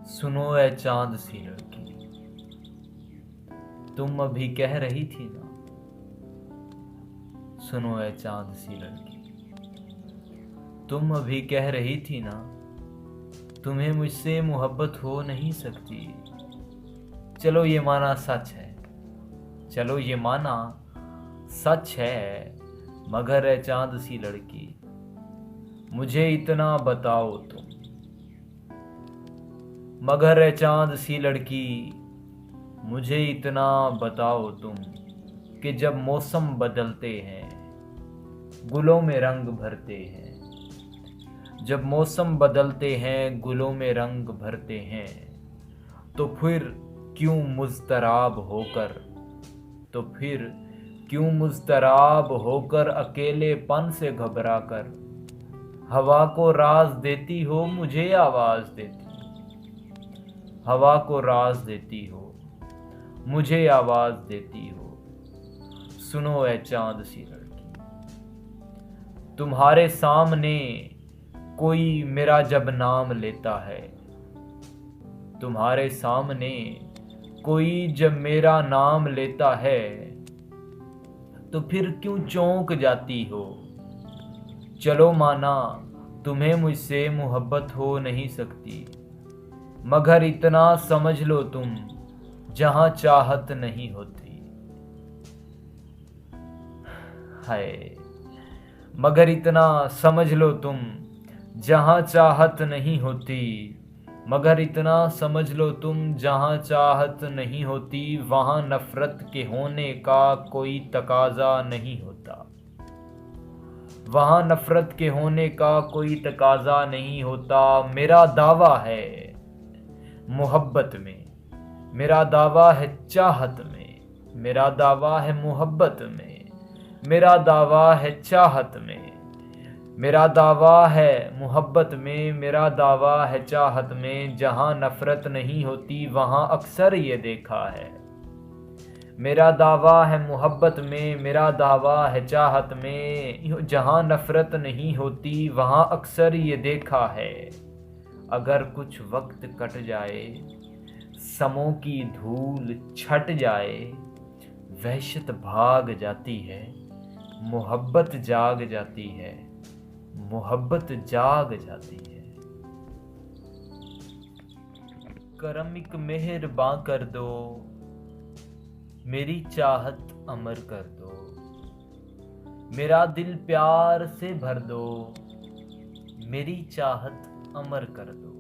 सुनो ए चांद सी लड़की, तुम अभी कह रही थी ना। सुनो ए चांद सी लड़की, तुम अभी कह रही थी ना, तुम्हें मुझसे मोहब्बत हो नहीं सकती। चलो ये माना सच है, चलो ये माना सच है, मगर ए चांद सी लड़की, मुझे इतना बताओ तुम। मगर ए चांद सी लड़की, मुझे इतना बताओ तुम कि जब मौसम बदलते हैं, गुलों में रंग भरते हैं। जब मौसम बदलते हैं, गुलों में रंग भरते हैं, तो फिर क्यों मुज़तराब होकर, तो फिर क्यों मुज़तराब होकर अकेलेपन से घबरा कर हवा को राज देती हो, मुझे आवाज़ देती। हवा को राज देती हो, मुझे आवाज देती हो। सुनो ए चांद सी लड़की, तुम्हारे सामने कोई मेरा जब नाम लेता है, तुम्हारे सामने कोई जब मेरा नाम लेता है, तो फिर क्यों चौंक जाती हो। चलो माना तुम्हें मुझसे मोहब्बत हो नहीं सकती, मगर इतना समझ लो तुम, जहां चाहत नहीं होती। हाय, मगर इतना समझ लो तुम, जहां चाहत नहीं होती। मगर इतना समझ लो तुम, जहां चाहत नहीं होती, वहां नफरत के होने का कोई तकाजा नहीं होता। वहां नफरत के होने का कोई तकाजा नहीं होता। मेरा दावा है मोहब्बत में, मेरा दावा है चाहत में, मेरा दावा है मोहब्बत में, मेरा दावा है चाहत में, मेरा दावा है मोहब्बत में, मेरा दावा है चाहत में। जहां नफरत नहीं होती वहां अक्सर ये देखा है। मेरा दावा है मोहब्बत में, मेरा दावा है चाहत में। जहां नफरत नहीं होती वहां अक्सर ये देखा है। अगर कुछ वक्त कट जाए, समों की धूल छट जाए, वहशत भाग जाती है, मोहब्बत जाग जाती है, मोहब्बत जाग जाती है। करम एक मेहरबां कर दो, मेरी चाहत अमर कर दो। मेरा दिल प्यार से भर दो, मेरी चाहत अमर कर दो।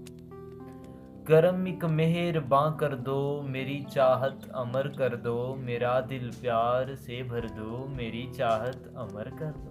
करम एक मेहरबां कर दो, मेरी चाहत अमर कर दो। मेरा दिल प्यार से भर दो, मेरी चाहत अमर कर दो।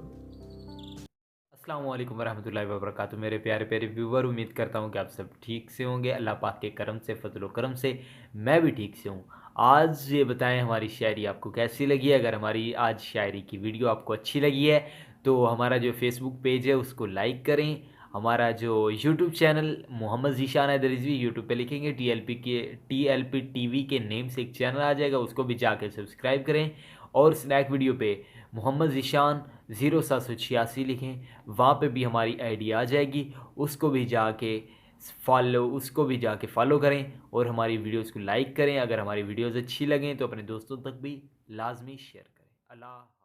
अस्सलाम वालेकुम वरहमतुल्लाहि वबरकातुहू। मेरे प्यारे प्यारे व्यूवर, उम्मीद करता हूँ कि आप सब ठीक से होंगे। अल्लाह पाक के करम से, फजलो करम से मैं भी ठीक से हूँ। आज ये बताएं हमारी शायरी आपको कैसी लगी है। अगर हमारी आज शायरी की वीडियो आपको अच्छी लगी है तो हमारा जो फेसबुक पेज है उसको लाइक करें। हमारा जो YouTube channel Mohammad Zeeshan Haider Rizvi, YouTube पे लिखेंगे TLP TV के नेम से एक चैनल आ जाएगा, उसको भी जाके सब्सक्राइब करें। और स्नैक वीडियो पे मोहम्मद ज़ीशान 0786 लिखें, वहाँ पे भी हमारी आईडी आ जाएगी, उसको भी जाके फॉलो करें और हमारी वीडियोज़ को लाइक करें। अगर हमारी वीडियोज़ अच्छी लगें तो अपने दोस्तों तक भी लाजमी शेयर करें। अल्लाह।